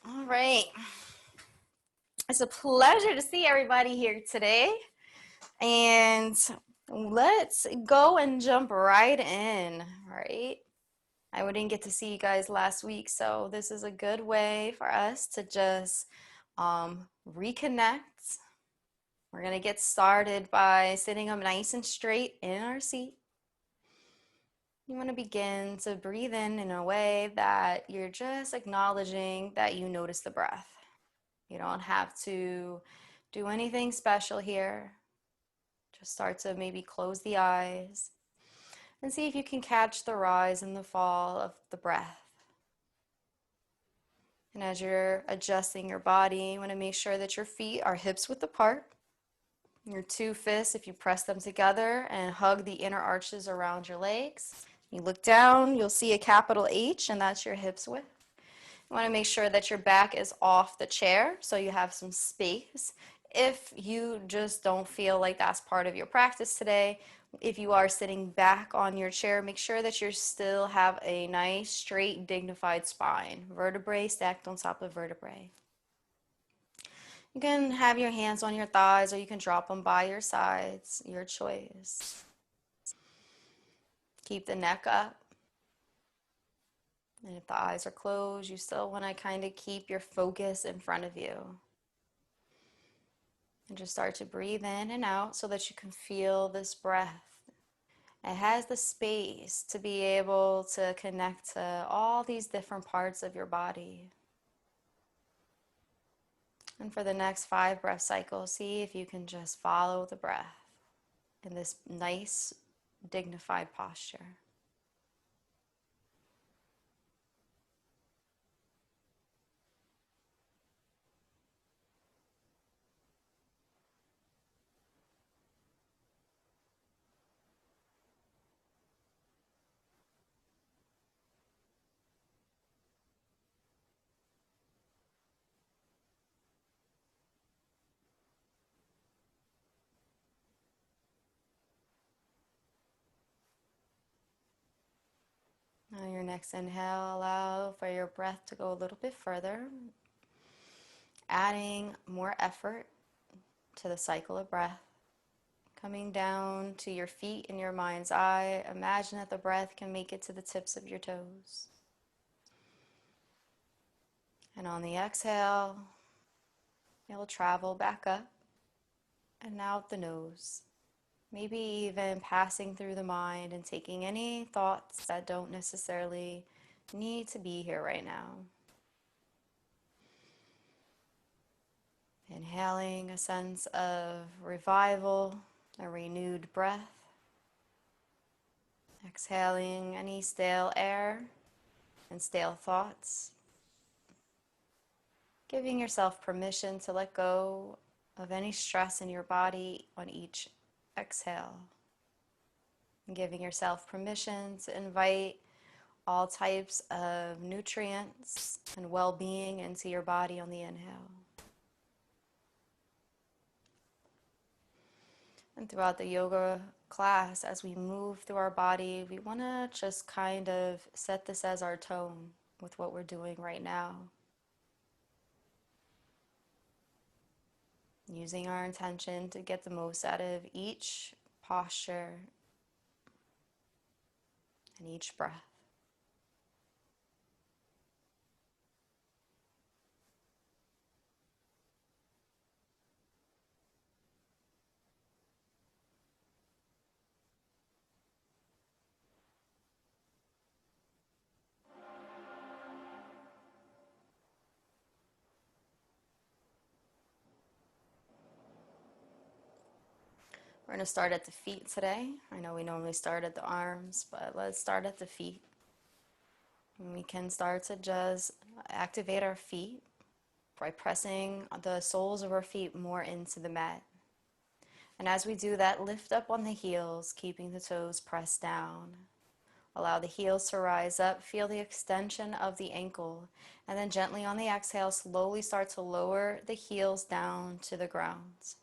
All right. It's a pleasure to see everybody here today. And let's go and jump right in, right? I didn't get to see you guys last week, so this is a good way for us to just reconnect. We're going to get started by sitting up nice and straight in our seat. You want to begin to breathe in a way that you're just acknowledging that you notice the breath. You don't have to do anything special here. Just start to maybe close the eyes and see if you can catch the rise and the fall of the breath. And as you're adjusting your body, you want to make sure that your feet are hips width apart. Your two fists, if you press them together and hug the inner arches around your legs. You look down, you'll see a capital H, and that's your hips width. You want to make sure that your back is off the chair so you have some space. If you just don't feel like that's part of your practice today, if you are sitting back on your chair, make sure that you still have a nice, straight, dignified spine. Vertebrae stacked on top of vertebrae. You can have your hands on your thighs or you can drop them by your sides, your choice. Keep the neck up. And if the eyes are closed, you still want to kind of keep your focus in front of you. And just start to breathe in and out so that you can feel this breath. It has the space to be able to connect to all these different parts of your body. And for the next 5 breath cycles, see if you can just follow the breath in this nice, dignified posture. On your next inhale, allow for your breath to go a little bit further, adding more effort to the cycle of breath. Coming down to your feet in your mind's eye, imagine that the breath can make it to the tips of your toes. And on the exhale, it'll travel back up and out the nose. Maybe even passing through the mind and taking any thoughts that don't necessarily need to be here right now. Inhaling a sense of revival, a renewed breath. Exhaling any stale air and stale thoughts. Giving yourself permission to let go of any stress in your body on each exhale. And giving yourself permission to invite all types of nutrients and well-being into your body on the inhale. And throughout the yoga class, as we move through our body, we want to just kind of set this as our tone with what we're doing right now. Using our intention to get the most out of each posture and each breath. We're going to start at the feet today. I know we normally start at the arms, but let's start at the feet. And we can start to just activate our feet by pressing the soles of our feet more into the mat. And as we do that, lift up on the heels, keeping the toes pressed down. Allow the heels to rise up, feel the extension of the ankle, and then gently on the exhale, slowly start to lower the heels down to the ground.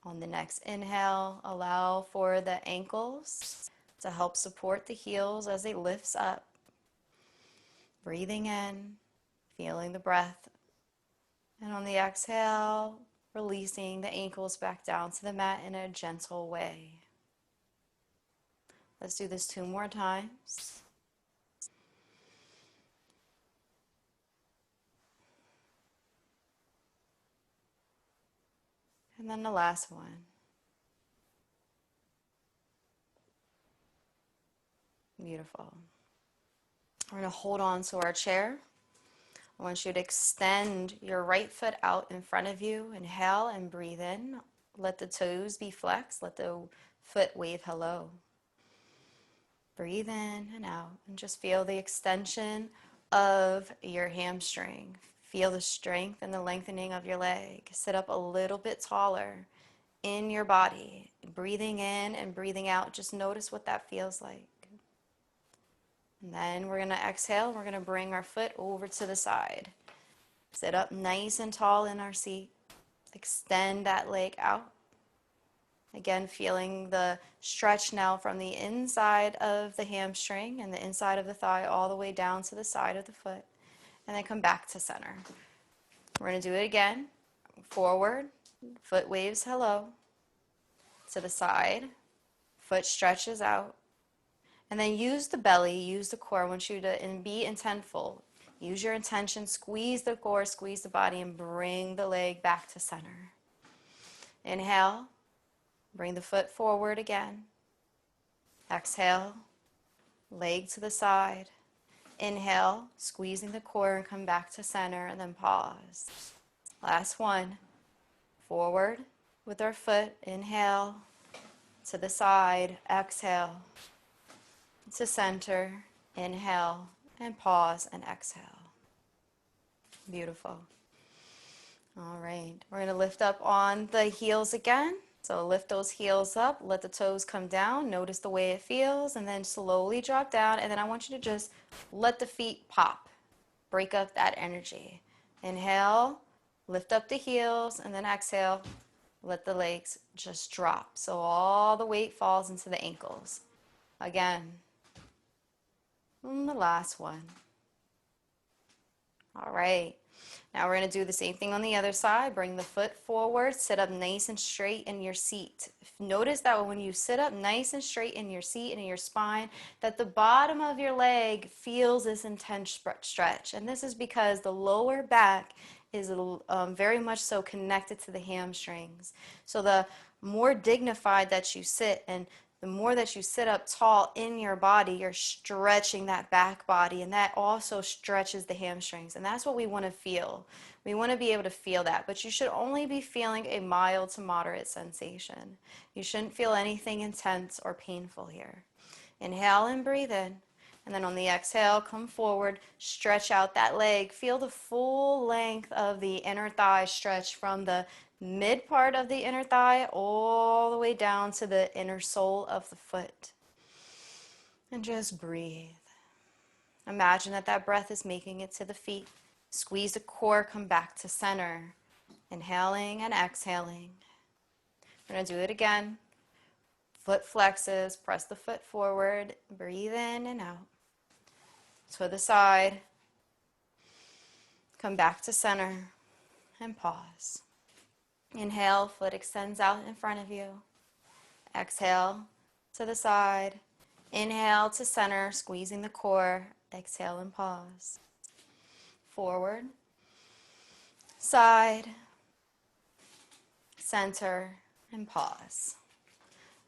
On the next inhale, allow for the ankles to help support the heels as they lift up. Breathing in feeling the breath. And on the exhale, releasing the ankles back down to the mat in a gentle way. Let's do this 2 more times. And then the last one. Beautiful. We're going to hold on to our chair. I want you to extend your right foot out in front of you. Inhale and breathe in. Let the toes be flexed. Let the foot wave hello. Breathe in and out and just feel the extension of your hamstring. Feel the strength and the lengthening of your leg. Sit up a little bit taller in your body. Breathing in and breathing out. Just notice what that feels like. And then we're going to exhale. We're going to bring our foot over to the side. Sit up nice and tall in our seat. Extend that leg out. Again, feeling the stretch now from the inside of the hamstring and the inside of the thigh all the way down to the side of the foot. And then come back to center. We're going to do it again. Forward, foot waves hello. To the side, foot stretches out. And then use the belly, use the core. I want you to be intentful. Use your intention, squeeze the core, squeeze the body, and bring the leg back to center. Inhale. Bring the foot forward again. Exhale, leg to the side. Inhale, squeezing the core and come back to center, and then pause. Last one. Forward with our foot. Inhale, to the side. Exhale, to center. Inhale, and pause, and exhale. Beautiful. All right, we're going to lift up on the heels again. So lift those heels up, let the toes come down, notice the way it feels, and then slowly drop down. And then I want you to just let the feet pop, break up that energy. Inhale, lift up the heels, and then exhale, let the legs just drop. So all the weight falls into the ankles. Again, and the last one. All right. Now we're going to do the same thing on the other side. Bring the foot forward, sit up nice and straight in your seat. Notice that when you sit up nice and straight in your seat and in your spine, that the bottom of your leg feels this intense stretch. And this is because the lower back is very much so connected to the hamstrings. So the more dignified that you sit and the more that you sit up tall in your body, you're stretching that back body, and that also stretches the hamstrings. And that's what we want to feel. We want to be able to feel that, but you should only be feeling a mild to moderate sensation. You shouldn't feel anything intense or painful here. Inhale and breathe in. And then on the exhale, come forward, stretch out that leg. Feel the full length of the inner thigh stretch from the mid part of the inner thigh all the way down to the inner sole of the foot. And just breathe. Imagine that that breath is making it to the feet. Squeeze the core, come back to center. Inhaling and exhaling. We're going to do it again. Foot flexes, press the foot forward, breathe in and out. To the side, come back to center, and pause. Inhale, foot extends out in front of you. Exhale, to the side. Inhale to center, squeezing the core. Exhale and pause. Forward, side, center, and pause.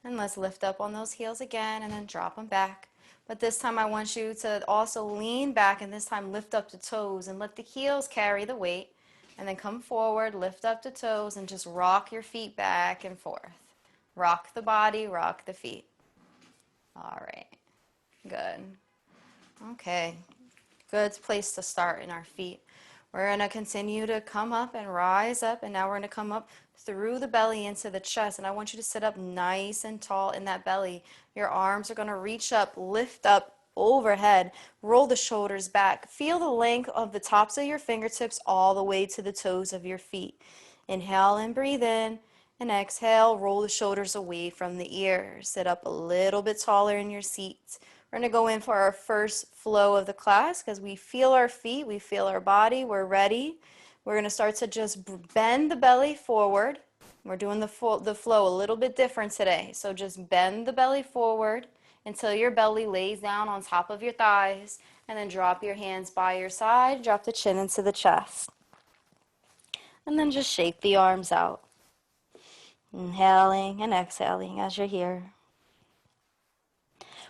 And let's lift up on those heels again and then drop them back. But this time I want you to also lean back and this time lift up the toes and let the heels carry the weight. And then come forward, lift up the toes and just rock your feet back and forth. Rock the body, rock the feet. All right, good. Okay, good place to start in our feet. We're going to continue to come up and rise up, and now we're going to come up through the belly into the chest, and I want you to sit up nice and tall in that belly. Your arms are going to reach up, lift up overhead, roll the shoulders back. Feel the length of the tops of your fingertips all the way to the toes of your feet. Inhale and breathe in, and exhale, roll the shoulders away from the ears. Sit up a little bit taller in your seat. We're going to go in for our first flow of the class because we feel our feet, we feel our body, we're ready. We're going to start to just bend the belly forward. We're doing the flow a little bit different today. So just bend the belly forward until your belly lays down on top of your thighs, and then drop your hands by your side, drop the chin into the chest. And then just shake the arms out. Inhaling and exhaling as you're here.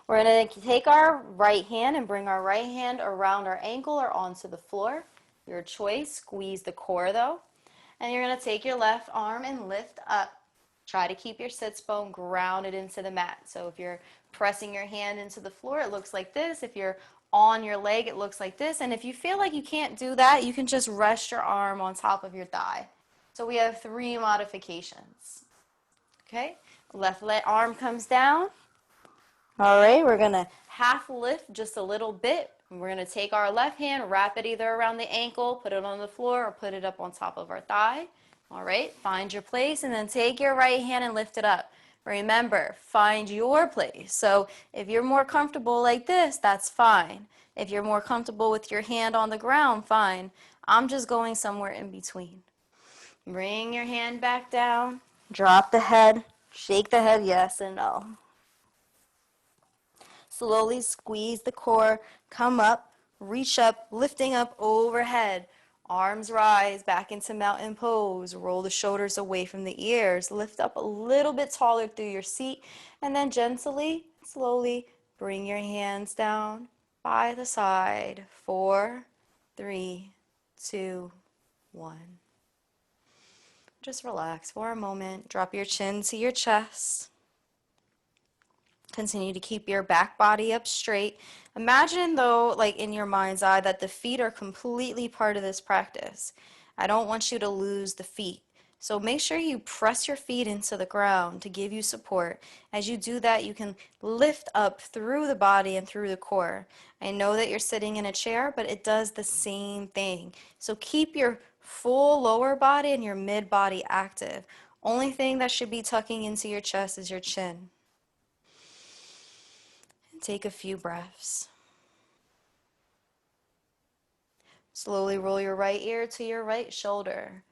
We're going to take our right hand and bring our right hand around our ankle or onto the floor. Your choice. Squeeze the core though. And you're going to take your left arm and lift up. Try to keep your sits bone grounded into the mat. So if you're pressing your hand into the floor, it looks like this. If you're on your leg, it looks like this. And if you feel like you can't do that, you can just rest your arm on top of your thigh. So we have 3 modifications. Okay, left arm comes down. All right, we're going to half lift just a little bit. We're going to take our left hand, wrap it either around the ankle, put it on the floor, or put it up on top of our thigh. All right, find your place, and then take your right hand and lift it up. Remember, find your place. So if you're more comfortable like this, that's fine. If you're more comfortable with your hand on the ground, fine. I'm just going somewhere in between. Bring your hand back down, drop the head, shake the head yes and no. Slowly squeeze the core, come up, reach up, lifting up overhead. Arms rise back into mountain pose. Roll the shoulders away from the ears. Lift up a little bit taller through your seat. And then gently, slowly bring your hands down by the side. 4, 3, 2, 1. Just relax for a moment. Drop your chin to your chest. Continue to keep your back body up straight. Imagine though, like in your mind's eye, that the feet are completely part of this practice. I don't want you to lose the feet. So make sure you press your feet into the ground to give you support. As you do that, you can lift up through the body and through the core. I know that you're sitting in a chair, but it does the same thing. So keep your full lower body and your mid body active. Only thing that should be tucking into your chest is your chin. Take a few breaths. Slowly roll your right ear to your right shoulder.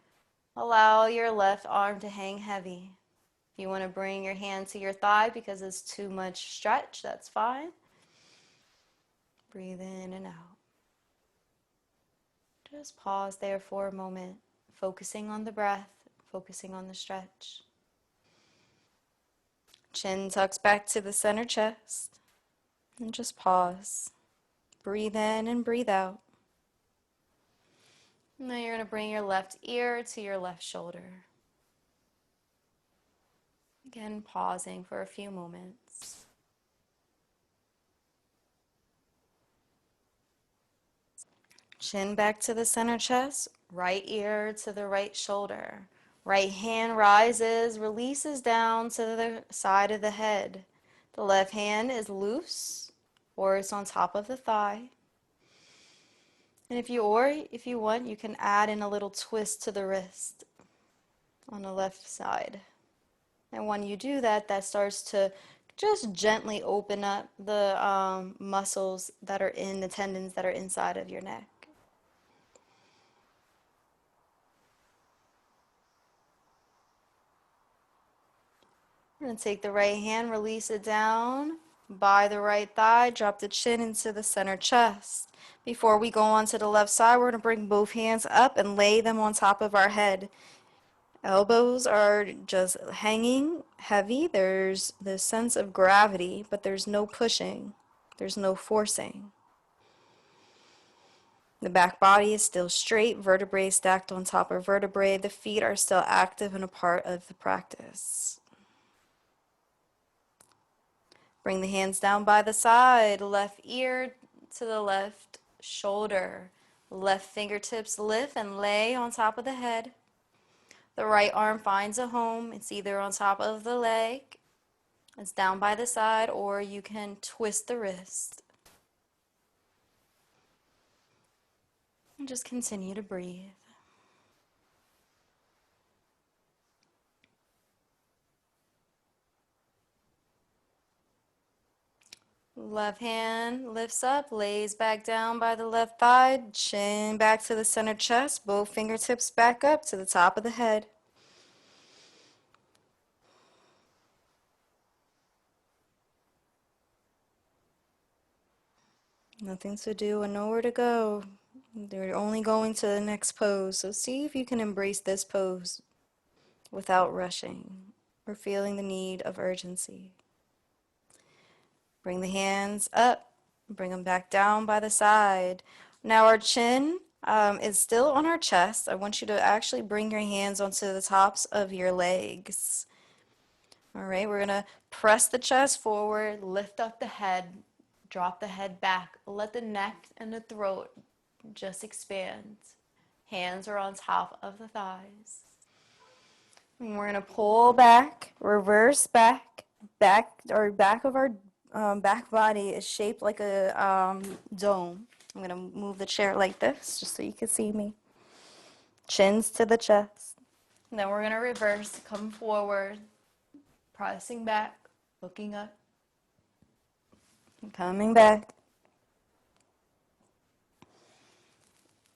Allow your left arm to hang heavy. If you want to bring your hand to your thigh because it's too much stretch, that's fine. Breathe in and out. Just pause there for a moment, focusing on the breath, focusing on the stretch. Chin tucks back to the center chest. And just pause. Breathe in and breathe out. Now you're going to bring your left ear to your left shoulder. Again, pausing for a few moments. Chin back to the center chest, right ear to the right shoulder. Right hand rises, releases down to the side of the head. The left hand is loose, or it's on top of the thigh. And if you want, you can add in a little twist to the wrist on the left side. And when you do that, that starts to just gently open up the muscles that are in the tendons that are inside of your neck. We're going to take the right hand, release it down by the right thigh, drop the chin into the center chest. Before we go on to the left side, we're going to bring both hands up and lay them on top of our head. Elbows are just hanging heavy. There's this sense of gravity, but there's no pushing. There's no forcing. The back body is still straight, vertebrae stacked on top of vertebrae. The feet are still active and a part of the practice. Bring the hands down by the side, left ear to the left shoulder. Left fingertips lift and lay on top of the head. The right arm finds a home. It's either on top of the leg, it's down by the side, or you can twist the wrist. And just continue to breathe. Left hand lifts up, lays back down by the left thigh, chin back to the center chest, both fingertips back up to the top of the head. Nothing to do and nowhere to go. They're only going to the next pose. So see if you can embrace this pose without rushing or feeling the need of urgency. Bring the hands up, bring them back down by the side. Now our chin is still on our chest. I want you to actually bring your hands onto the tops of your legs. All right, we're gonna press the chest forward, lift up the head, drop the head back. Let the neck and the throat just expand. Hands are on top of the thighs. And we're gonna pull back, reverse back, back of our back body is shaped like a dome. I'm gonna move the chair like this, just so you can see me. Chins to the chest. And then we're gonna reverse, come forward, pressing back, looking up, and coming back.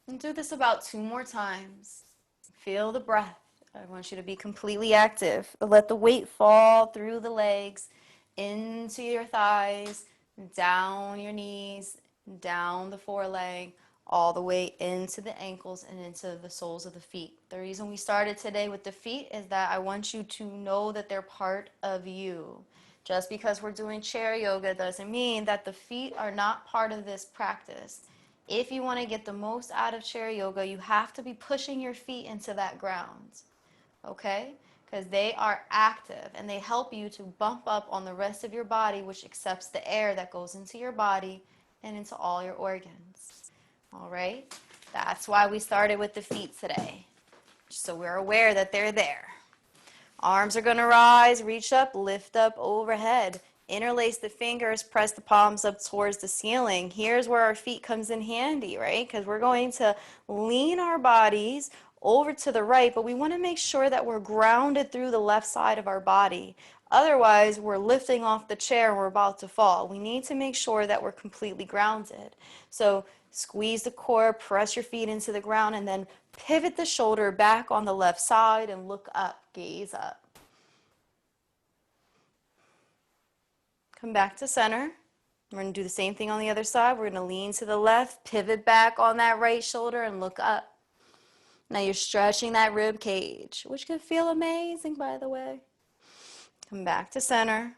And do this about 2 more times. Feel the breath. I want you to be completely active. Let the weight fall through the legs, into your thighs, down your knees, down the foreleg, all the way into the ankles and into the soles of the feet. The reason we started today with the feet is that I want you to know that they're part of you. Just because we're doing chair yoga doesn't mean that the feet are not part of this practice. If you want to get the most out of chair yoga, you have to be pushing your feet into that ground, okay? Because they are active and they help you to bump up on the rest of your body, which accepts the air that goes into your body and into all your organs, all right? That's why we started with the feet today, so we're aware that they're there. Arms are going to rise, reach up, lift up overhead. Interlace the fingers, press the palms up towards the ceiling. Here's where our feet comes in handy, right? Because we're going to lean our bodies over to the right, but we want to make sure that we're grounded through the left side of our body. Otherwise, we're lifting off the chair and we're about to fall. We need to make sure that we're completely grounded. So squeeze the core, press your feet into the ground, and then pivot the shoulder back on the left side and look up, gaze up. Come back to center. We're going to do the same thing on the other side. We're going to lean to the left, pivot back on that right shoulder, and look up. Now you're stretching that rib cage, which can feel amazing, by the way. Come back to center.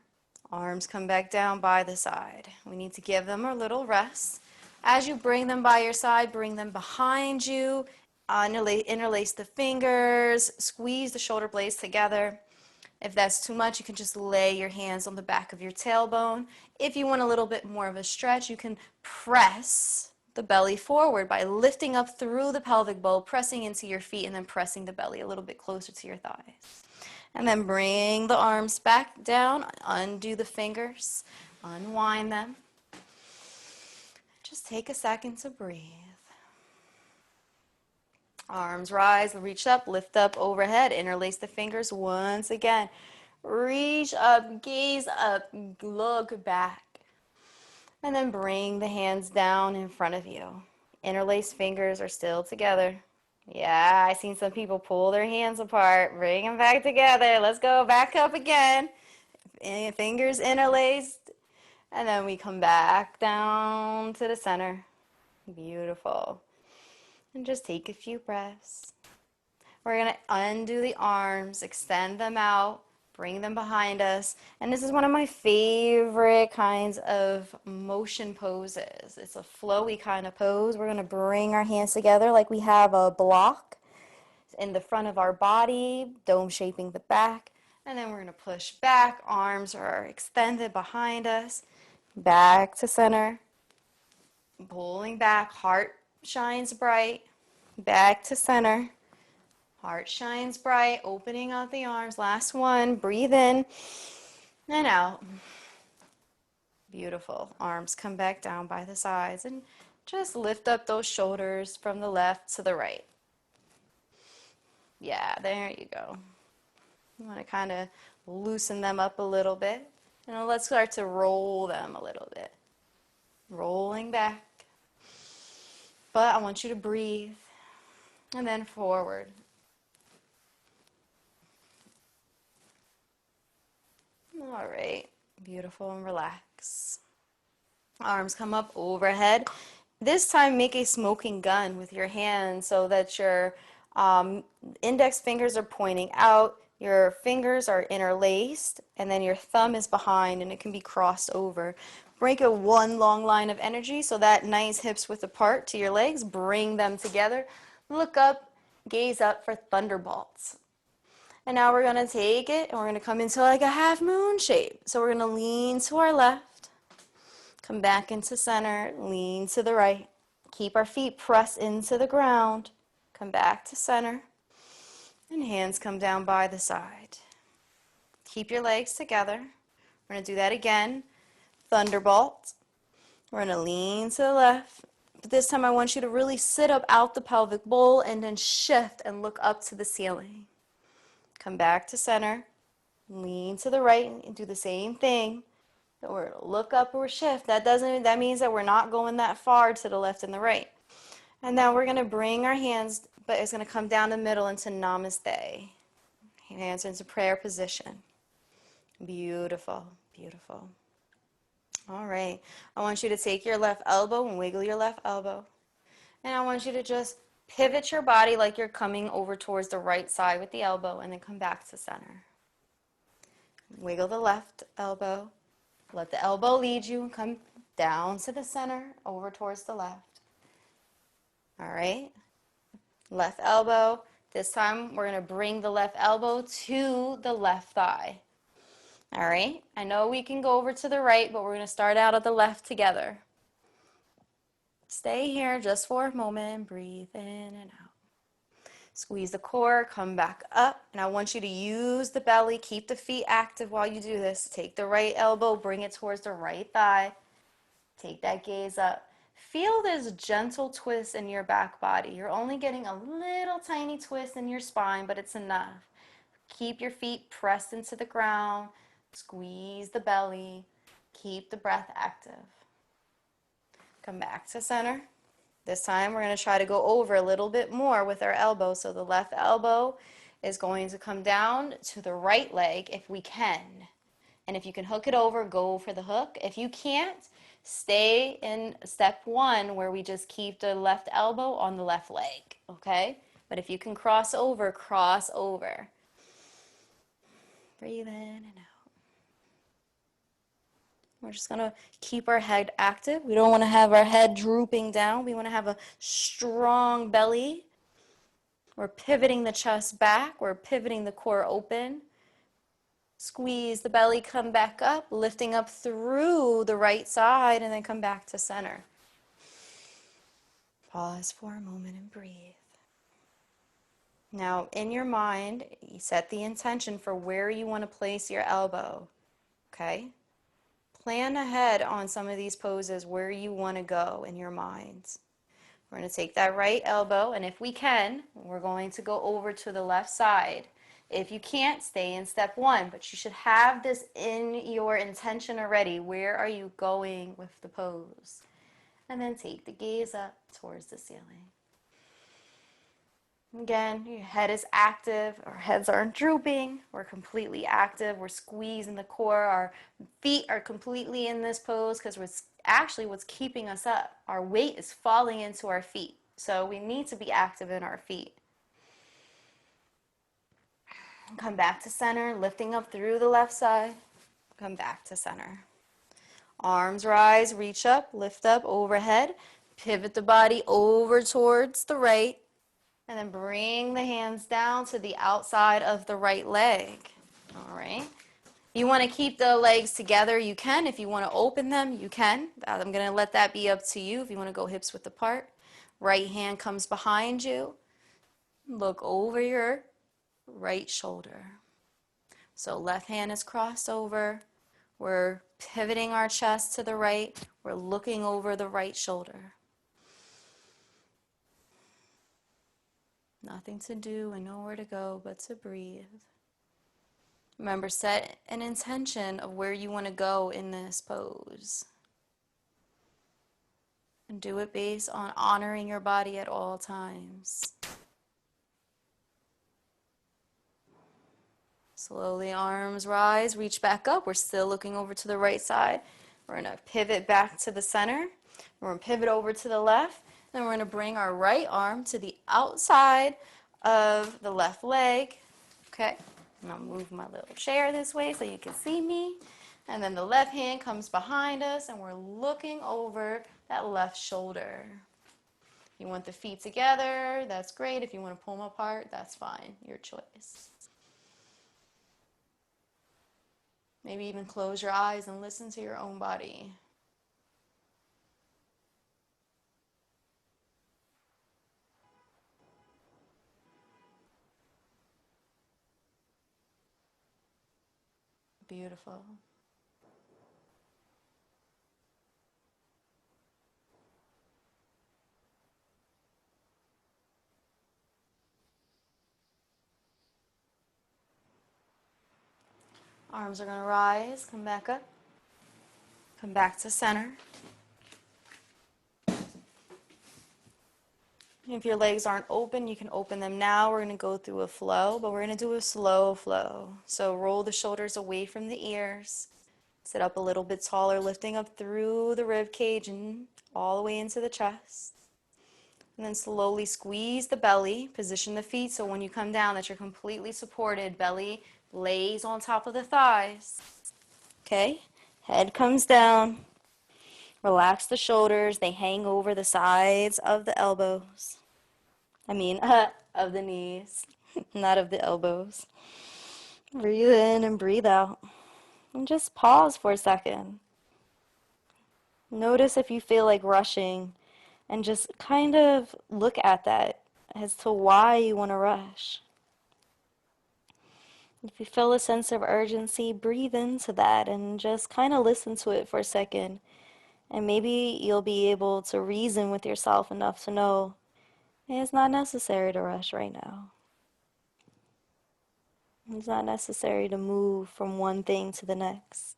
Arms come back down by the side. We need to give them a little rest. As you bring them by your side, bring them behind you. Interlace the fingers. Squeeze the shoulder blades together. If that's too much, you can just lay your hands on the back of your tailbone. If you want a little bit more of a stretch, you can press the belly forward by lifting up through the pelvic bowl, pressing into your feet, and then pressing the belly a little bit closer to your thighs. And then bring the arms back down, undo the fingers, unwind them. Just take a second to breathe. Arms rise, reach up, lift up overhead, interlace the fingers once again. Reach up, gaze up, look back. And then bring the hands down in front of you. Interlace fingers are still together. Yeah, I've seen some people pull their hands apart. Bring them back together. Let's go back up again. Fingers interlaced. And then we come back down to the center. Beautiful. And just take a few breaths. We're going to undo the arms, extend them out, bring them behind us. And this is one of my favorite kinds of motion poses. It's a flowy kind of pose. We're going to bring our hands together like we have a block in the front of our body, dome shaping the back. And then we're going to push back. Arms are extended behind us. Back to center. Pulling back. Heart shines bright. Back to center. Heart shines bright, opening out the arms. Last one, breathe in and out. Beautiful. Arms come back down by the sides and just lift up those shoulders from the left to the right. Yeah, there you go. You want to kind of loosen them up a little bit. And let's start to roll them a little bit. rolling back. But I want you to breathe. And then forward. All right. Beautiful, and relax. Arms come up overhead. This time, make a smoking gun with your hands so that your index fingers are pointing out, your fingers are interlaced, and then your thumb is behind, and it can be crossed over. Break a one long line of energy so that nice hips width apart to your legs. Bring them together. Look up, gaze up for thunderbolts. And now we're going to take it, and we're going to come into like a half moon shape. So we're going to lean to our left. Come back into center, lean to the right. Keep our feet pressed into the ground. Come back to center. And hands come down by the side. Keep your legs together. We're going to do that again. Thunderbolt. We're going to lean to the left. But this time I want you to really sit up out the pelvic bowl and then shift and look up to the ceiling. Come back to center. Lean to the right and do the same thing. Or look up or shift. That means that we're not going that far to the left and the right. And now we're going to bring our hands, but it's going to come down the middle into namaste. Hands into prayer position. Beautiful, beautiful. All right. I want you to take your left elbow and wiggle your left elbow. And I want you to just pivot your body like you're coming over towards the right side with the elbow, and then come back to center. Wiggle the left elbow. Let the elbow lead you and come down to the center, over towards the left. All right. Left elbow. This time we're going to bring the left elbow to the left thigh. All right. I know we can go over to the right, but we're going to start out at the left together. Stay here just for a moment. Breathe in and out. Squeeze the core, come back up, and I want you to use the belly. Keep the feet active while you do this. Take the right elbow, bring it towards the right thigh. Take that gaze up. Feel this gentle twist in your back body. You're only getting a little tiny twist in your spine, but it's enough. Keep your feet pressed into the ground. Squeeze the belly. Keep the breath active. Come back to center. This time we're going to try to go over a little bit more with our elbow. So the left elbow is going to come down to the right leg if we can. And if you can hook it over, go for the hook. If you can't, stay in step one where we just keep the left elbow on the left leg, okay? But if you can cross over, cross over. Breathe in and out. We're just going to keep our head active. We don't want to have our head drooping down. We want to have a strong belly. We're pivoting the chest back. We're pivoting the core open. Squeeze the belly, come back up, lifting up through the right side, and then come back to center. Pause for a moment and breathe. Now, in your mind, you set the intention for where you want to place your elbow, okay? Plan ahead on some of these poses where you want to go in your minds. We're going to take that right elbow, and if we can, we're going to go over to the left side. If you can't, stay in step one, but you should have this in your intention already. Where are you going with the pose? And then take the gaze up towards the ceiling. Again, your head is active. Our heads aren't drooping. We're completely active. We're squeezing the core. Our feet are completely in this pose because it's actually what's keeping us up. Our weight is falling into our feet. So we need to be active in our feet. Come back to center, lifting up through the left side. Come back to center. Arms rise, reach up, lift up, overhead. Pivot the body over towards the right. And then bring the hands down to the outside of the right leg. All right. You want to keep the legs together, you can. If you want to open them, you can. I'm going to let that be up to you if you want to go hips width apart. Right hand comes behind you. Look over your right shoulder. So left hand is crossed over. We're pivoting our chest to the right. We're looking over the right shoulder. Nothing to do and nowhere to go but to breathe. Remember, set an intention of where you want to go in this pose. And do it based on honoring your body at all times. Slowly, arms rise, reach back up. We're still looking over to the right side. We're going to pivot back to the center. We're going to pivot over to the left. Then we're going to bring our right arm to the outside of the left leg. Okay, and I'll move my little chair this way so you can see me. And then the left hand comes behind us and we're looking over that left shoulder. If you want the feet together, that's great. If you want to pull them apart, that's fine. Your choice. Maybe even close your eyes and listen to your own body. Beautiful. Arms are going to rise, come back up, come back to center. If your legs aren't open, you can open them now. We're going to go through a flow, but we're going to do a slow flow. So roll the shoulders away from the ears. Sit up a little bit taller, lifting up through the rib cage and all the way into the chest. And then slowly squeeze the belly. Position the feet so when you come down that you're completely supported. Belly lays on top of the thighs. Okay? Head comes down. Relax the shoulders. They hang over the sides of the elbows. Of the knees, not of the elbows. Breathe in and breathe out. And just pause for a second. Notice if you feel like rushing and just kind of look at that as to why you want to rush. If you feel a sense of urgency, breathe into that and just kind of listen to it for a second. And maybe you'll be able to reason with yourself enough to know it's not necessary to rush right now. It's not necessary to move from one thing to the next.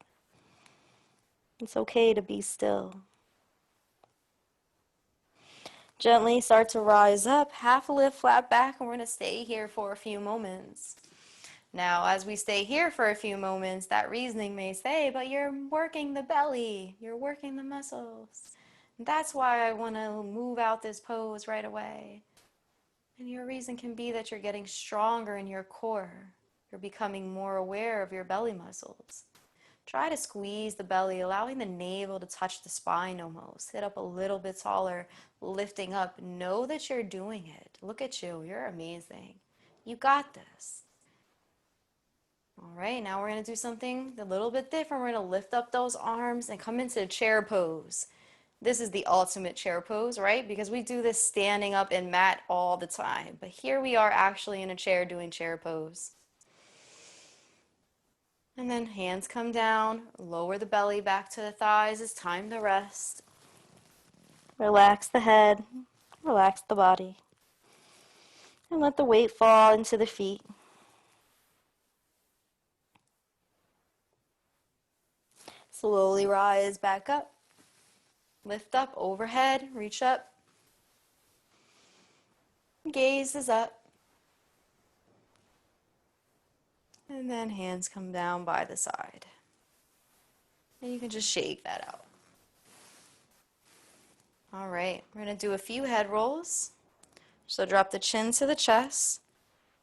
It's okay to be still. Gently start to rise up, half lift, flat back, and we're going to stay here for a few moments. Now, as we stay here for a few moments, that reasoning may say, but you're working the belly, you're working the muscles. That's why I want to move out this pose right away. And your reason can be that you're getting stronger in your core. You're becoming more aware of your belly muscles. Try to squeeze the belly, allowing the navel to touch the spine almost. Sit up a little bit taller, lifting up. Know that you're doing it. Look at you. You're amazing. You got this. All right, now we're going to do something a little bit different. We're going to lift up those arms and come into chair pose. This is the ultimate chair pose, right? Because we do this standing up in mat all the time. But here we are actually in a chair doing chair pose. And then hands come down, lower the belly back to the thighs. It's time to rest. Relax the head, relax the body. And let the weight fall into the feet. Slowly rise back up. Lift up overhead, reach up. Gaze is up. And then hands come down by the side. And you can just shake that out. All right, we're going to do a few head rolls. So drop the chin to the chest.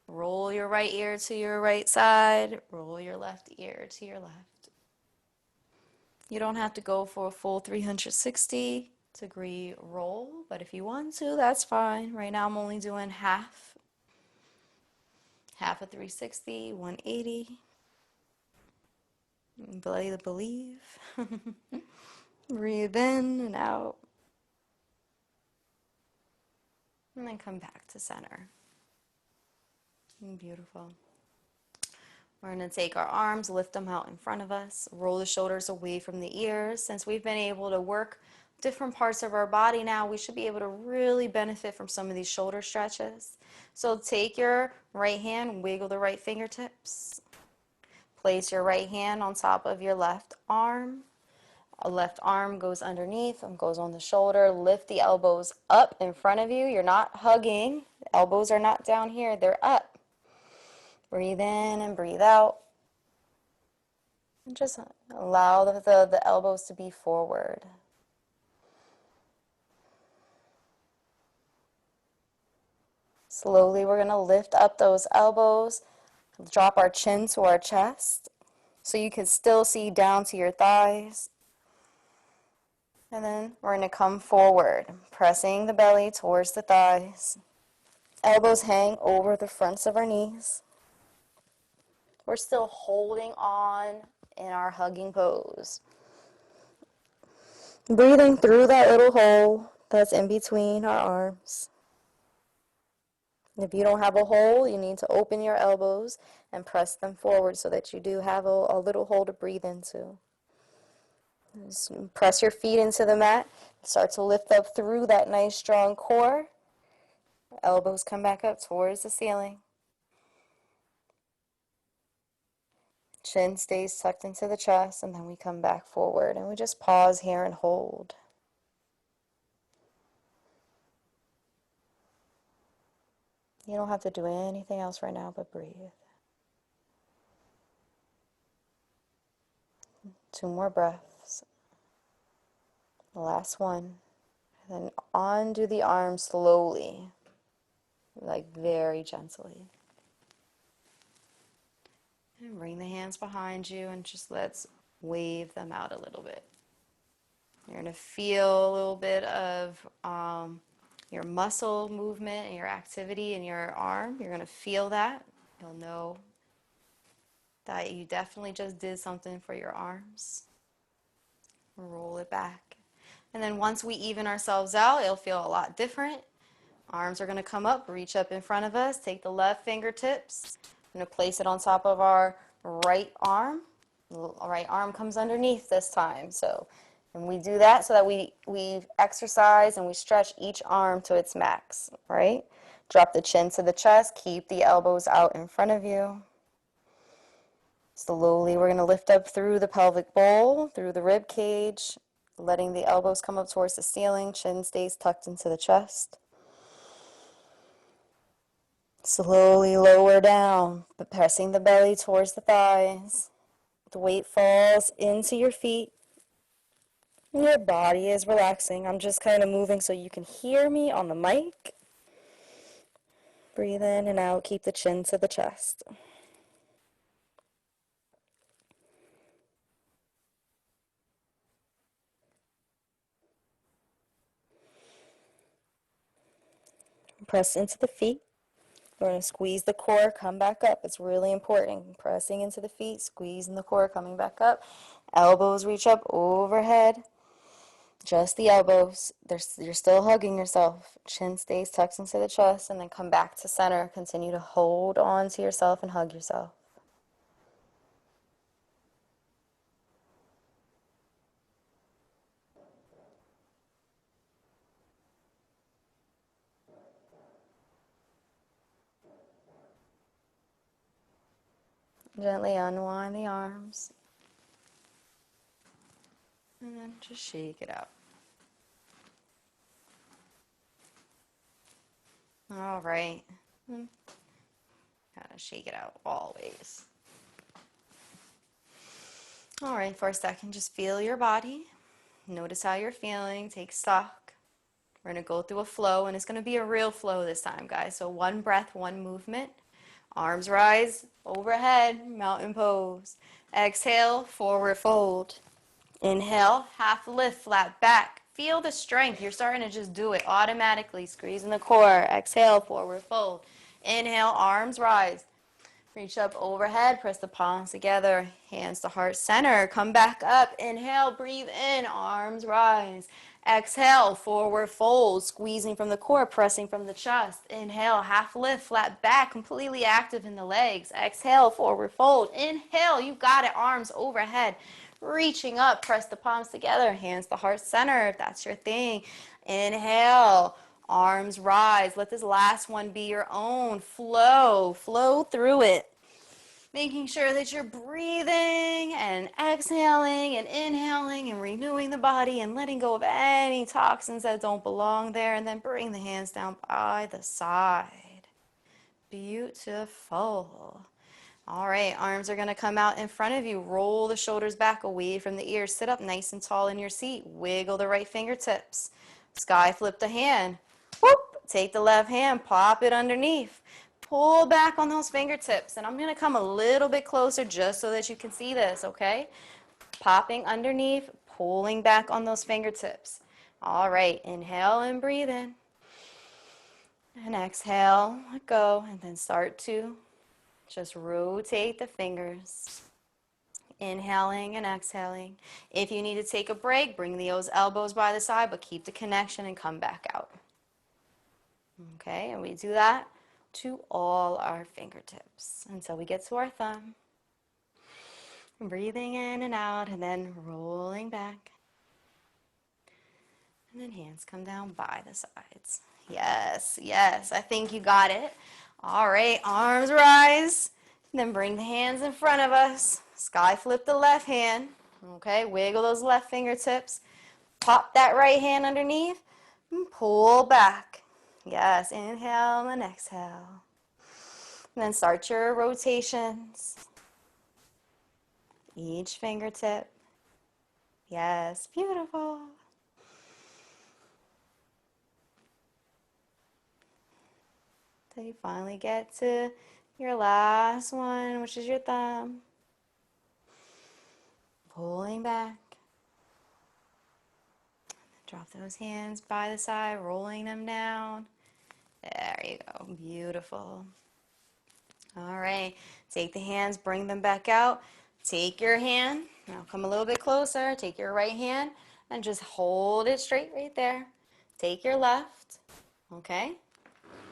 Roll your right ear to your right side. Roll your left ear to your left. You don't have to go for a full 360-degree roll, but if you want to, that's fine. Right now I'm only doing half. Half a 360, 180. Believe. Breathe in and out. And then come back to center. Beautiful. We're going to take our arms, lift them out in front of us, roll the shoulders away from the ears. Since we've been able to work different parts of our body now, we should be able to really benefit from some of these shoulder stretches. So take your right hand, wiggle the right fingertips. Place your right hand on top of your left arm. A left arm goes underneath and goes on the shoulder. Lift the elbows up in front of you. You're not hugging. The elbows are not down here. They're up. Breathe in and breathe out. And just allow the elbows to be forward. Slowly, we're going to lift up those elbows. Drop our chin to our chest so you can still see down to your thighs. And then we're going to come forward, pressing the belly towards the thighs. Elbows hang over the fronts of our knees. We're still holding on in our hugging pose. Breathing through that little hole that's in between our arms. If you don't have a hole, you need to open your elbows and press them forward so that you do have a little hole to breathe into. Just press your feet into the mat. Start to lift up through that nice strong core. Elbows come back up towards the ceiling. Chin stays tucked into the chest, and then we come back forward. And we just pause here and hold. You don't have to do anything else right now but breathe. 2 more breaths. The last one. And then undo the arms slowly, like very gently. And bring the hands behind you and just let's wave them out a little bit. You're going to feel a little bit of your muscle movement and your activity in your arm. You're going to feel that. You'll know that you definitely just did something for your arms. Roll it back. And then once we even ourselves out, it'll feel a lot different. Arms are going to come up, reach up in front of us. Take the left fingertips. I'm going to place it on top of our right arm. The right arm comes underneath this time. And we do that so that we exercise and we stretch each arm to its max, right? Drop the chin to the chest. Keep the elbows out in front of you. Slowly, we're going to lift up through the pelvic bowl, through the rib cage, letting the elbows come up towards the ceiling. Chin stays tucked into the chest. Slowly lower down, but pressing the belly towards the thighs. The weight falls into your feet. Your body is relaxing. I'm just kind of moving so you can hear me on the mic. Breathe in and out. Keep the chin to the chest. Press into the feet. We're going to squeeze the core, come back up. It's really important. Pressing into the feet, squeezing the core, coming back up. Elbows reach up overhead. Just the elbows. You're still hugging yourself. Chin stays tucked into the chest, and then come back to center. Continue to hold on to yourself and hug yourself. Gently unwind the arms. And then just shake it out. All right. Kind of shake it out always. All right, for a second, just feel your body. Notice how you're feeling. Take stock. We're going to go through a flow, and it's going to be a real flow this time, guys. So 1 breath, 1 movement. Arms rise overhead, mountain pose. Exhale, forward fold. Inhale, half lift, flat back. Feel the strength. You're starting to just do it automatically. Squeezing the core. Exhale, forward fold. Inhale, arms rise. Reach up overhead, press the palms together, hands to heart center. Come back up. Inhale, breathe in, arms rise. Exhale, forward fold, squeezing from the core, pressing from the chest. Inhale, half lift, flat back, completely active in the legs. Exhale, forward fold. Inhale, you got it, arms overhead. Reaching up, press the palms together, hands to heart center if that's your thing. Inhale, arms rise. Let this last one be your own. Flow through it. Making sure that you're breathing and exhaling and inhaling and renewing the body and letting go of any toxins that don't belong there. And then bring the hands down by the side. Beautiful. All right, arms are going to come out in front of you. Roll the shoulders back away from the ears. Sit up nice and tall in your seat. Wiggle the right fingertips. Sky flip the hand. Whoop. Take the left hand, pop it underneath. Pull back on those fingertips. And I'm going to come a little bit closer just so that you can see this, okay? Popping underneath, pulling back on those fingertips. All right, inhale and breathe in. And exhale, let go, and then start to just rotate the fingers. Inhaling and exhaling. If you need to take a break, bring those elbows by the side, but keep the connection and come back out. Okay, and we do that to all our fingertips until we get to our thumb. Breathing in and out, and then rolling back. And then hands come down by the sides. Yes, yes, I think you got it. All right, arms rise. And then bring the hands in front of us. Sky flip the left hand. Okay, wiggle those left fingertips. Pop that right hand underneath and pull back. Yes, inhale and exhale. And then start your rotations. Each fingertip. Yes, beautiful. Till you finally get to your last one, which is your thumb. Pulling back. Drop those hands by the side, rolling them down. There you go. Beautiful. All right. Take the hands, bring them back out. Take your hand. Now come a little bit closer. Take your right hand and just hold it straight right there. Take your left. Okay.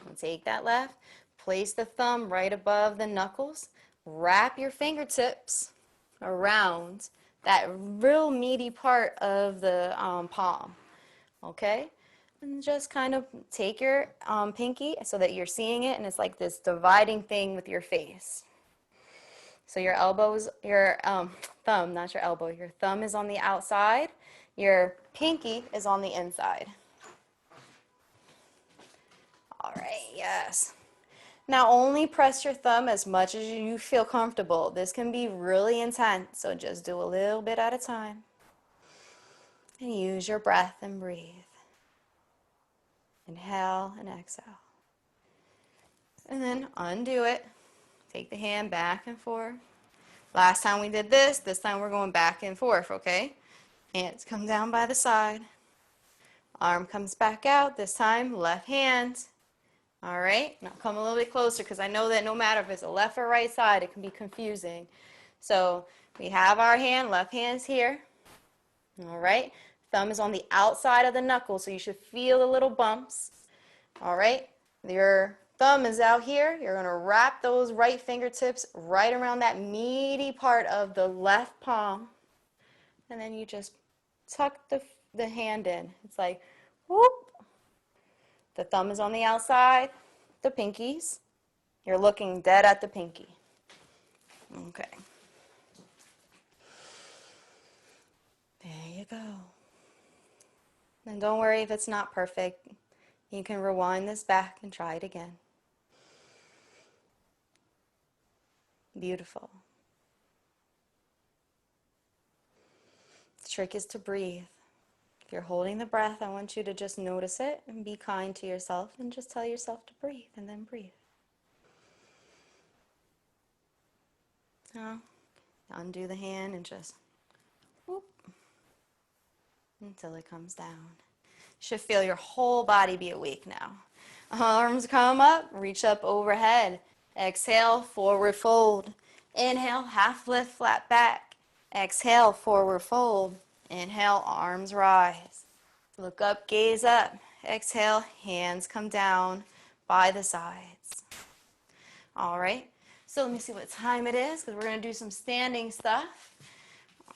And take that left. Place the thumb right above the knuckles. Wrap your fingertips around that real meaty part of the palm. Okay? And just kind of take your pinky so that you're seeing it, and it's like this dividing thing with your face. So your elbows, your thumb, not your elbow, your thumb is on the outside, your pinky is on the inside. All right, yes. Now only press your thumb as much as you feel comfortable. This can be really intense, so just do a little bit at a time. And use your breath and breathe. Inhale and exhale. And then undo it. Take the hand back and forth. Last time we did this time we're going back and forth, okay? Hands come down by the side. Arm comes back out. This time, left hand. All right, now come a little bit closer because I know that no matter if it's a left or right side, it can be confusing. So we have our hand, left hand's here. All right, thumb is on the outside of the knuckle, so you should feel the little bumps. All right, your thumb is out here. You're going to wrap those right fingertips right around that meaty part of the left palm. And then you just tuck the hand in. It's like, whoop. The thumb is on the outside, the pinkies. You're looking dead at the pinky. Okay. There you go. And don't worry if it's not perfect. You can rewind this back and try it again. Beautiful. The trick is to breathe. If you're holding the breath, I want you to just notice it and be kind to yourself and just tell yourself to breathe and then breathe. Now, undo the hand and just whoop until it comes down. You should feel your whole body be awake now. Arms come up, reach up overhead. Exhale, forward fold. Inhale, half lift, flat back. Exhale, forward fold. Inhale, arms rise. Look up, gaze up. Exhale, hands come down by the sides. All right, so let me see what time it is because we're going to do some standing stuff.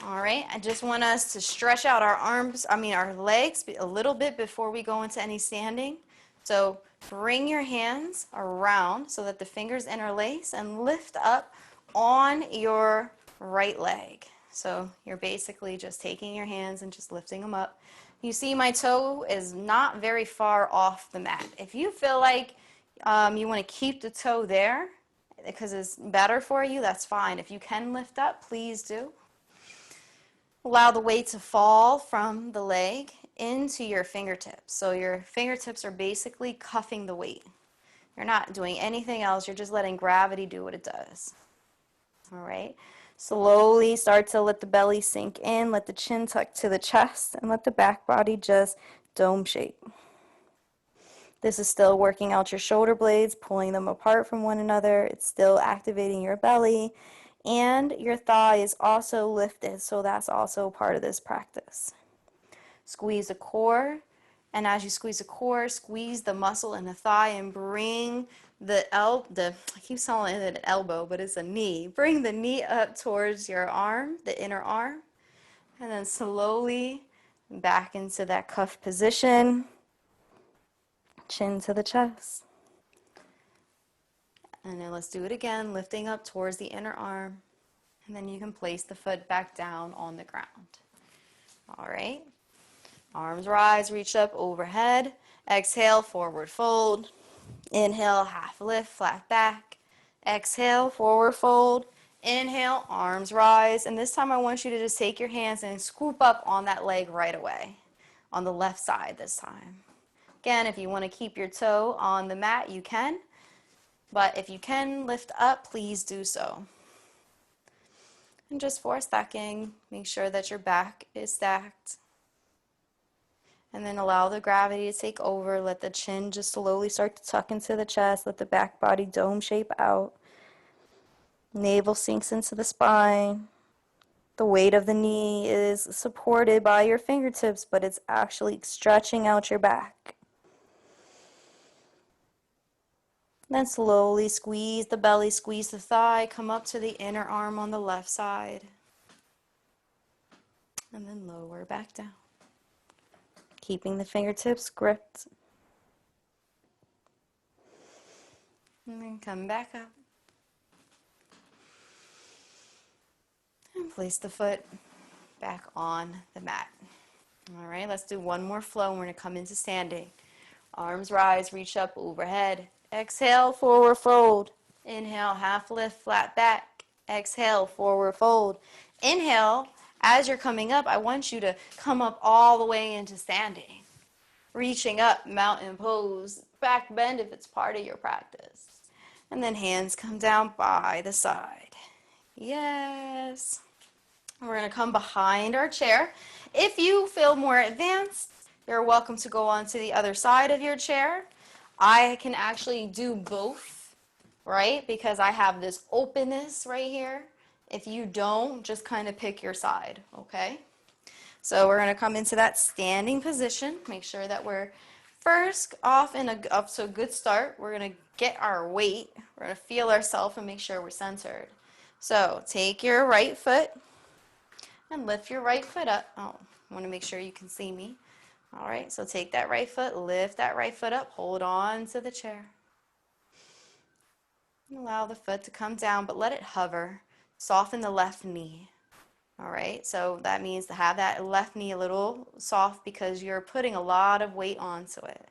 All right, I just want us to stretch out our legs a little bit before we go into any standing. So bring your hands around so that the fingers interlace and lift up on your right leg. So you're basically just taking your hands and just lifting them up. You see my toe is not very far off the mat. If you feel like you want to keep the toe there because it's better for you, that's fine. If you can lift up, please do. Allow the weight to fall from the leg into your fingertips. So your fingertips are basically cuffing the weight. You're not doing anything else. You're just letting gravity do what it does. All right. Slowly start to let the belly sink in, let the chin tuck to the chest, and let the back body just dome shape. This is still working out your shoulder blades, pulling them apart from one another. It's still activating your belly, and your thigh is also lifted, so that's also part of this practice. Squeeze the core, and as you squeeze the core, squeeze the muscle in the thigh and bring I keep calling it an elbow, but it's a knee. Bring the knee up towards your arm, the inner arm, and then slowly back into that cuff position, chin to the chest. And then let's do it again, lifting up towards the inner arm, and then you can place the foot back down on the ground. All right. Arms rise, reach up overhead. Exhale, forward fold. Inhale, half lift, flat back. Exhale, forward fold. Inhale, arms rise. And this time I want you to just take your hands and scoop up on that leg right away. On the left side this time. Again, if you want to keep your toe on the mat, you can. But if you can lift up, please do so. And just for stacking, make sure that your back is stacked. And then allow the gravity to take over. Let the chin just slowly start to tuck into the chest. Let the back body dome shape out. Navel sinks into the spine. The weight of the knee is supported by your fingertips, but it's actually stretching out your back. Then slowly squeeze the belly, squeeze the thigh. Come up to the inner arm on the left side. And then lower back down. Keeping the fingertips gripped. And then come back up. And place the foot back on the mat. All right, let's do one more flow. We're going to come into standing. Arms rise, reach up overhead. Exhale, forward fold. Inhale, half lift, flat back. Exhale, forward fold. Inhale, as you're coming up, I want you to come up all the way into standing. Reaching up, mountain pose, back bend if it's part of your practice. And then hands come down by the side. Yes. We're going to come behind our chair. If you feel more advanced, you're welcome to go on to the other side of your chair. I can actually do both, right? Because I have this openness right here. If you don't, just kind of pick your side, okay? So we're going to come into that standing position. Make sure that we're first off up to a good start. We're going to get our weight. We're going to feel ourselves and make sure we're centered. So take your right foot and lift your right foot up. Oh, I want to make sure you can see me. All right, so take that right foot, lift that right foot up, hold on to the chair. Allow the foot to come down, but let it hover. Soften the left knee. All right, so that means to have that left knee a little soft because you're putting a lot of weight onto it.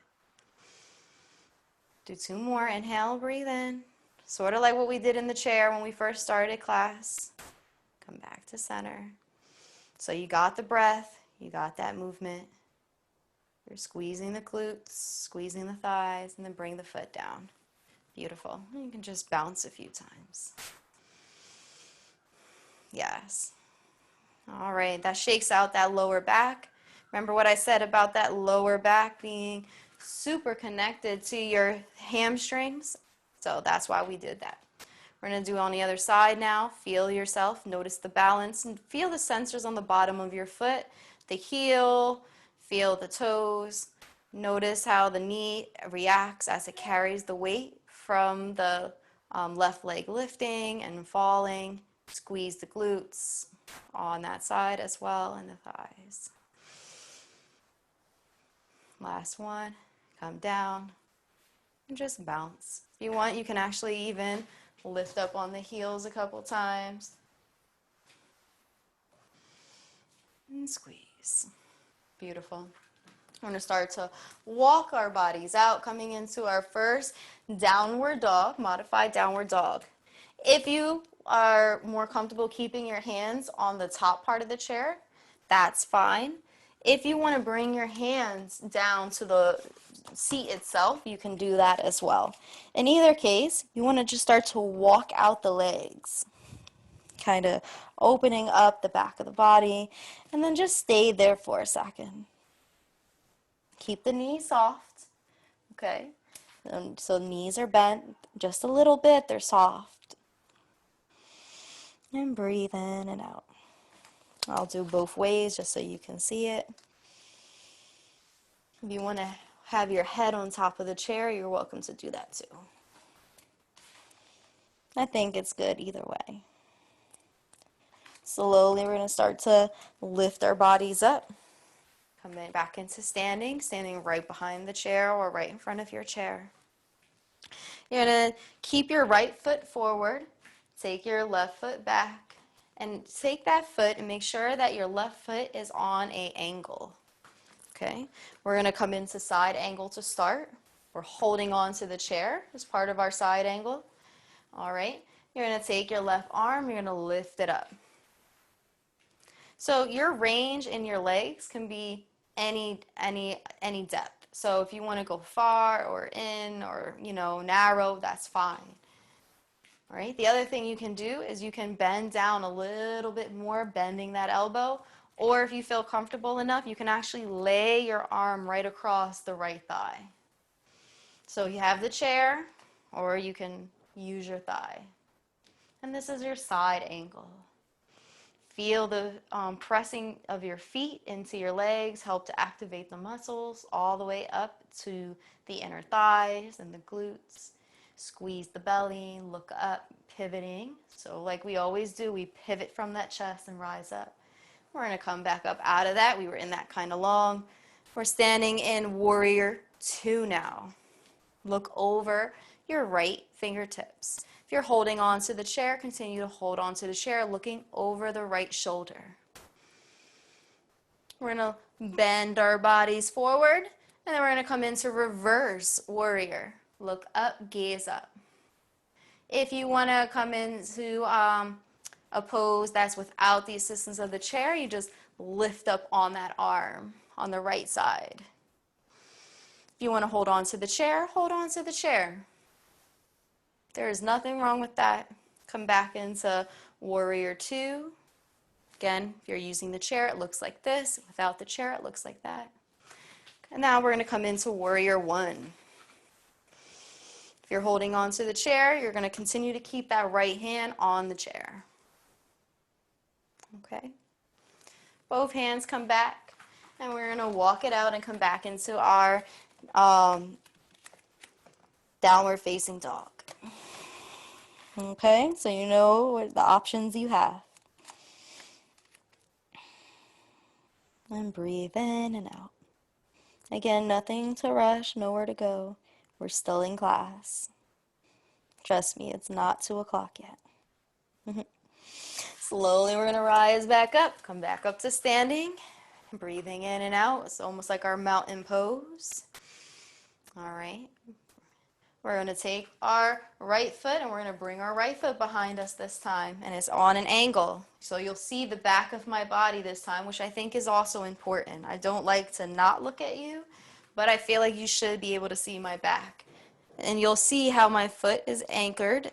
Do two more. Inhale, breathe in. Sort of like what we did in the chair when we first started class. Come back to center. So you got the breath, you got that movement. You're squeezing the glutes, squeezing the thighs, and then bring the foot down. Beautiful. You can just bounce a few times. Yes. All right, that shakes out that lower back. Remember what I said about that lower back being super connected to your hamstrings? So that's why we did that. We're going to do it on the other side now. Feel yourself. Notice the balance and feel the sensors on the bottom of your foot, the heel, feel the toes. Notice how the knee reacts as it carries the weight from the left leg lifting and falling. Squeeze the glutes on that side as well and the thighs. Last one. Come down and just bounce. If you want, you can actually even Lift up on the heels a couple times. And squeeze. Beautiful. We're going to start to walk our bodies out, coming into our first downward dog, modified downward dog. If you are more comfortable keeping your hands on the top part of the chair, that's fine. If you want to bring your hands down to the seat itself, you can do that as well. In either case, you want to just start to walk out the legs, kind of opening up the back of the body, and then just stay there for a second. Keep the knees soft, okay? So knees are bent just a little bit, they're soft. And breathe in and out. I'll do both ways just so you can see it. If you want to have your head on top of the chair, you're welcome to do that too. I think it's good either way. Slowly we're going to start to lift our bodies up. Coming back into standing right behind the chair or right in front of your chair. You're going to keep your right foot forward, take your left foot back, and take that foot and make sure that your left foot is on an angle. Okay, we're going to come into side angle to start. We're holding on to the chair as part of our side angle. All right, you're going to take your left arm, you're going to lift it up. So your range in your legs can be any depth. So if you want to go far or in or, narrow, that's fine. All right, the other thing you can do is you can bend down a little bit more, bending that elbow. Or if you feel comfortable enough, you can actually lay your arm right across the right thigh. So you have the chair, or you can use your thigh. And this is your side angle. Feel the pressing of your feet into your legs, help to activate the muscles all the way up to the inner thighs and the glutes. Squeeze the belly, look up, pivoting. So like we always do, we pivot from that chest and rise up. We're going to come back up out of that. We were in that kind of long. We're standing in warrior 2 now. Look over your right fingertips. If you're holding on to the chair, continue to hold on to the chair, looking over the right shoulder. We're going to bend our bodies forward, and then we're going to come into reverse warrior. Look up, gaze up. If you want to come into a pose that's without the assistance of the chair, you just lift up on that arm on the right side. If you want to hold on to the chair, hold on to the chair. There is nothing wrong with that. Come back into warrior 2. Again, if you're using the chair, it looks like this. Without the chair, it looks like that. And now we're going to come into warrior 1. If you're holding on to the chair, you're going to continue to keep that right hand on the chair. Okay. Both hands come back, and we're going to walk it out and come back into our downward facing dog. Okay, so you know what the options you have. And breathe in and out. Again, nothing to rush, nowhere to go. We're still in class. Trust me, it's not 2 o'clock yet. Slowly we're going to rise back up, come back up to standing. Breathing in and out. It's almost like our mountain pose. All right. We're going to take our right foot and we're going to bring our right foot behind us this time. And it's on an angle. So you'll see the back of my body this time, which I think is also important. I don't like to not look at you, but I feel like you should be able to see my back. And you'll see how my foot is anchored.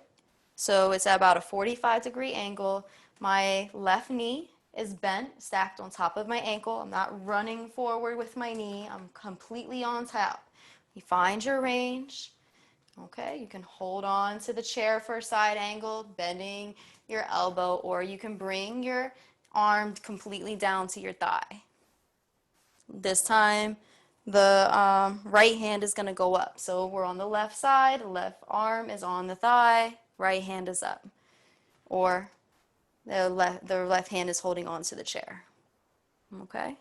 So it's at about a 45-degree angle. My left knee is bent, stacked on top of my ankle. I'm not running forward with my knee. I'm completely on top. You find your range. Okay, you can hold on to the chair for a side angle, bending your elbow, or you can bring your arm completely down to your thigh. This time, the right hand is going to go up. So we're on the left side, left arm is on the thigh, right hand is up. Or the left hand is holding on to the chair. Okay?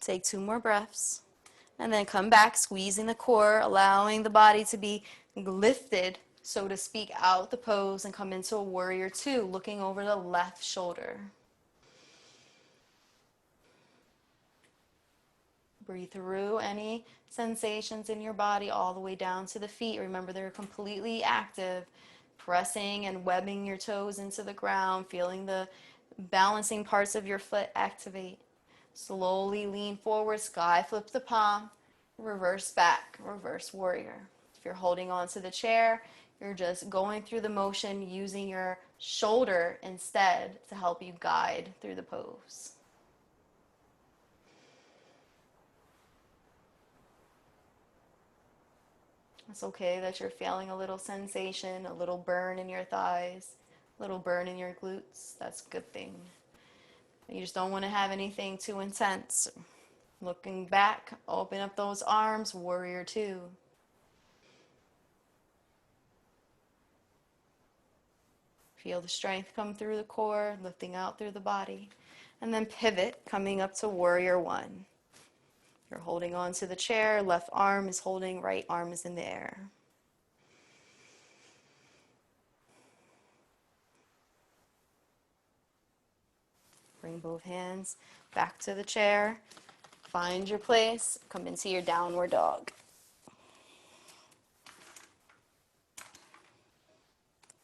Take 2 more breaths. And then come back, squeezing the core, allowing the body to be lifted, so to speak, out the pose, and come into a warrior two, looking over the left shoulder. Breathe through any sensations in your body all the way down to the feet. Remember, they're completely active, pressing and webbing your toes into the ground, feeling the balancing parts of your foot activate. Slowly lean forward, sky flip the palm, reverse back, reverse warrior. If you're holding on to the chair, you're just going through the motion using your shoulder instead to help you guide through the pose. It's okay that you're feeling a little sensation, a little burn in your thighs, a little burn in your glutes. That's a good thing. You just don't want to have anything too intense. Looking back, open up those arms, warrior two. Feel the strength come through the core, lifting out through the body. And then pivot, coming up to warrior one. You're holding on to the chair, left arm is holding, right arm is in the air. Bring both hands back to the chair. Find your place. Come into your downward dog.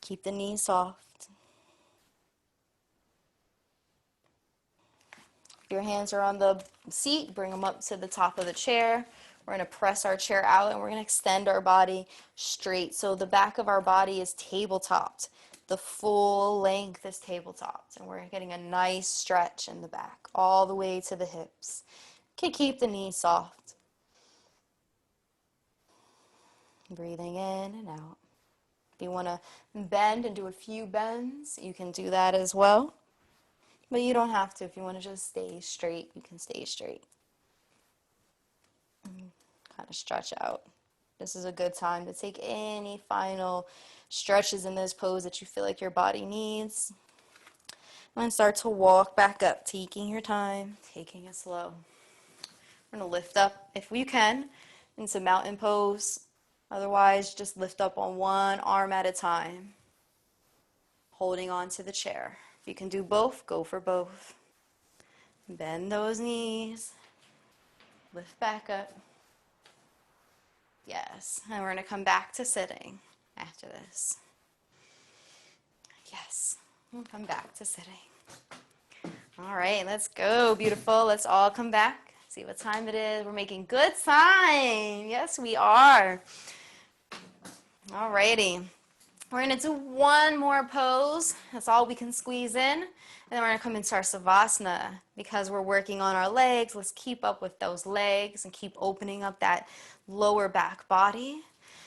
Keep the knees soft. If your hands are on the seat, bring them up to the top of the chair. We're going to press our chair out and we're going to extend our body straight. So the back of our body is tabletopped. The full length is tabletopped. And we're getting a nice stretch in the back, all the way to the hips. Okay, keep the knees soft. Breathing in and out. If you want to bend and do a few bends, you can do that as well. But you don't have to. If you want to just stay straight, you can stay straight. Kind of stretch out. This is a good time to take any final stretches in this pose that you feel like your body needs. And start to walk back up, taking your time, taking it slow. We're going to lift up, if you can, into mountain pose. Otherwise, just lift up on one arm at a time, holding on to the chair. If you can do both, go for both. Bend those knees. Lift back up. Yes. And we're going to come back to sitting after this. Yes. We'll come back to sitting. All right, let's go. Beautiful. Let's all come back. See what time it is. We're making good time. Yes, we are. All righty. We're going to do one more pose. That's all we can squeeze in. And then we're going to come into our Savasana. Because we're working on our legs, let's keep up with those legs and keep opening up that lower back body.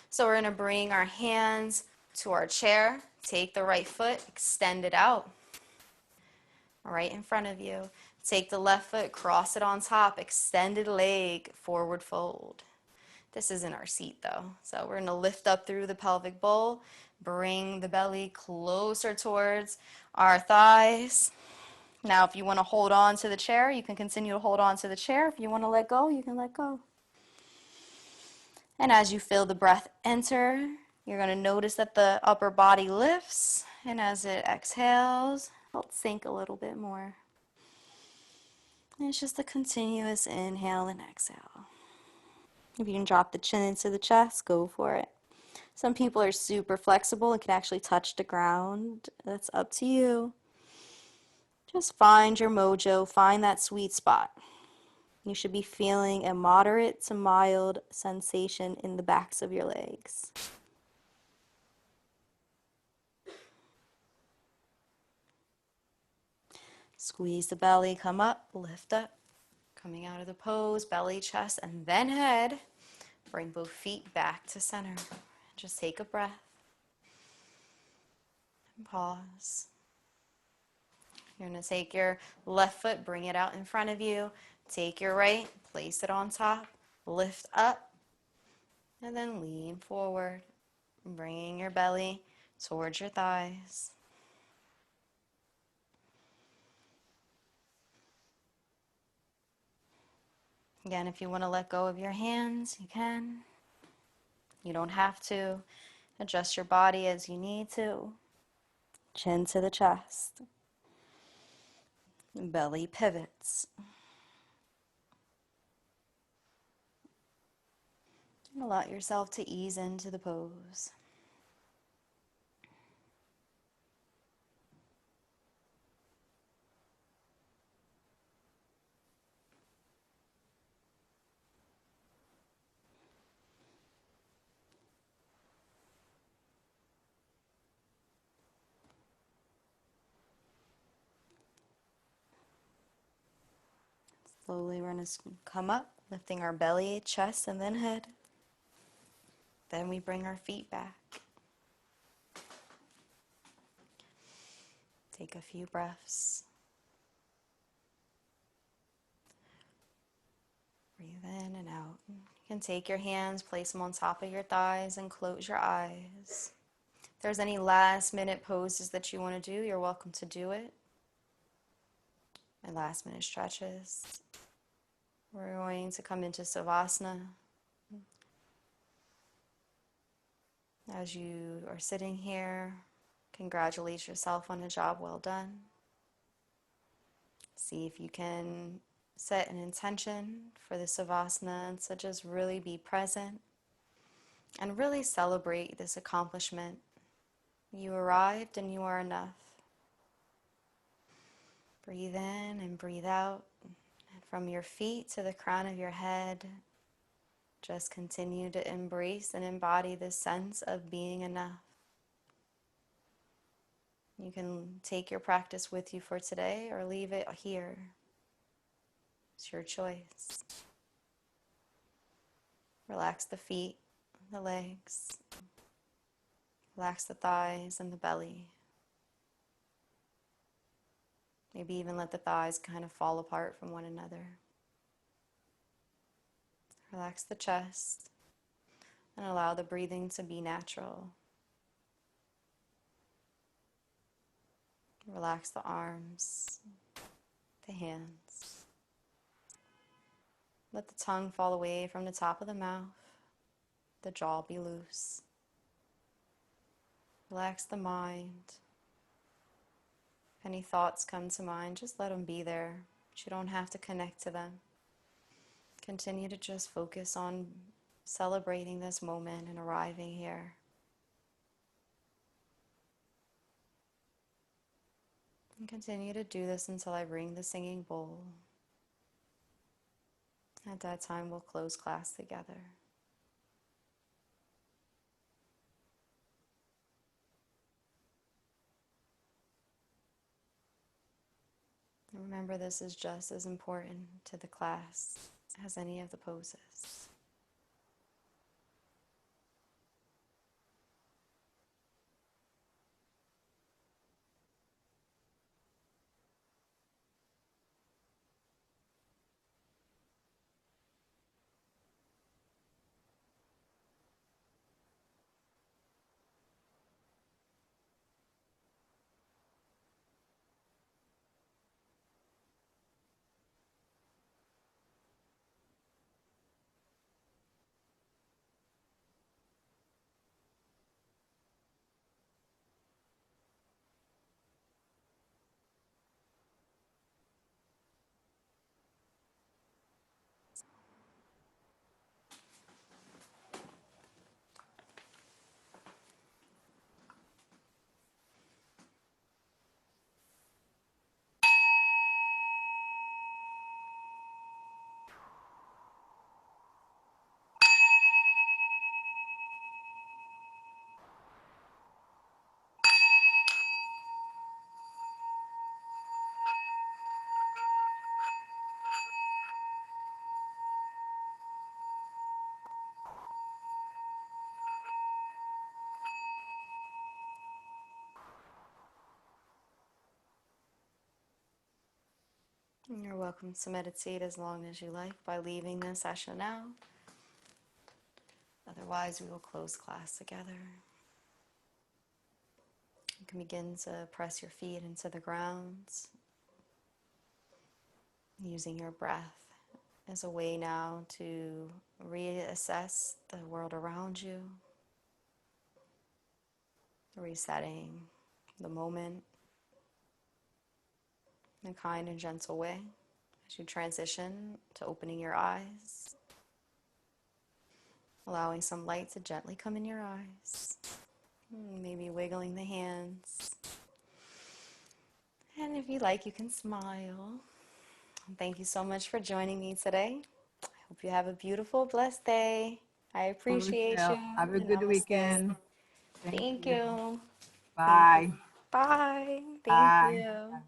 So we're going to bring our hands to our chair. Take the right foot, extend it out. Right in front of you. Take the left foot, cross it on top, extended leg, forward fold. This isn't our seat though. So we're going to lift up through the pelvic bowl, bring the belly closer towards our thighs. Now if you want to hold on to the chair, you can continue to hold on to the chair. If you want to let go, you can let go. And as you feel the breath enter, you're going to notice that the upper body lifts, and as it exhales, it'll sink a little bit more. And it's just a continuous inhale and exhale. If you can drop the chin into the chest, go for it. Some people are super flexible and can actually touch the ground. That's up to you. Just find your mojo, find that sweet spot. You should be feeling a moderate to mild sensation in the backs of your legs. Squeeze the belly, come up, lift up. Coming out of the pose, belly, chest, and then head. Bring both feet back to center. Just take a breath. And pause. You're going to take your left foot, bring it out in front of you. Take your right, place it on top, lift up, and then lean forward, bringing your belly towards your thighs. Again, if you want to let go of your hands, you can. You don't have to. Adjust your body as you need to. Chin to the chest. Belly pivots. And allow yourself to ease into the pose. Slowly we're going to come up, lifting our belly, chest, and then head. Then we bring our feet back. Take a few breaths. Breathe in and out. You can take your hands, place them on top of your thighs, and close your eyes. If there's any last minute poses that you want to do, you're welcome to do it. And last minute stretches. We're going to come into Savasana. As you are sitting here, congratulate yourself on a job well done. See if you can set an intention for the Savasana and so just really be present and really celebrate this accomplishment. You arrived and you are enough. Breathe in and breathe out. And from your feet to the crown of your head, just continue to embrace and embody this sense of being enough. You can take your practice with you for today or leave it here. It's your choice. Relax the feet, the legs. Relax the thighs and the belly. Maybe even let the thighs kind of fall apart from one another. Relax the chest and allow the breathing to be natural. Relax the arms, the hands. Let the tongue fall away from the top of the mouth, the jaw be loose. Relax the mind. If any thoughts come to mind, just let them be there, but you don't have to connect to them. Continue to just focus on celebrating this moment and arriving here. And continue to do this until I ring the singing bowl. At that time, we'll close class together. And remember, this is just as important to the class as any of the poses. And you're welcome to meditate as long as you like by leaving this session now. Otherwise, we will close class together. You can begin to press your feet into the ground using your breath. as a way now to reassess the world around you, resetting the moment in a kind and gentle way as you transition to opening your eyes, allowing some light to gently come in your eyes, maybe wiggling the hands. And if you like, you can smile. Thank you so much for joining me today. I hope you have a beautiful, blessed day. I appreciate you. Have a And good namaste. weekend. Thank Thank you. you. Thank you. Bye. Bye. Thank Bye. you.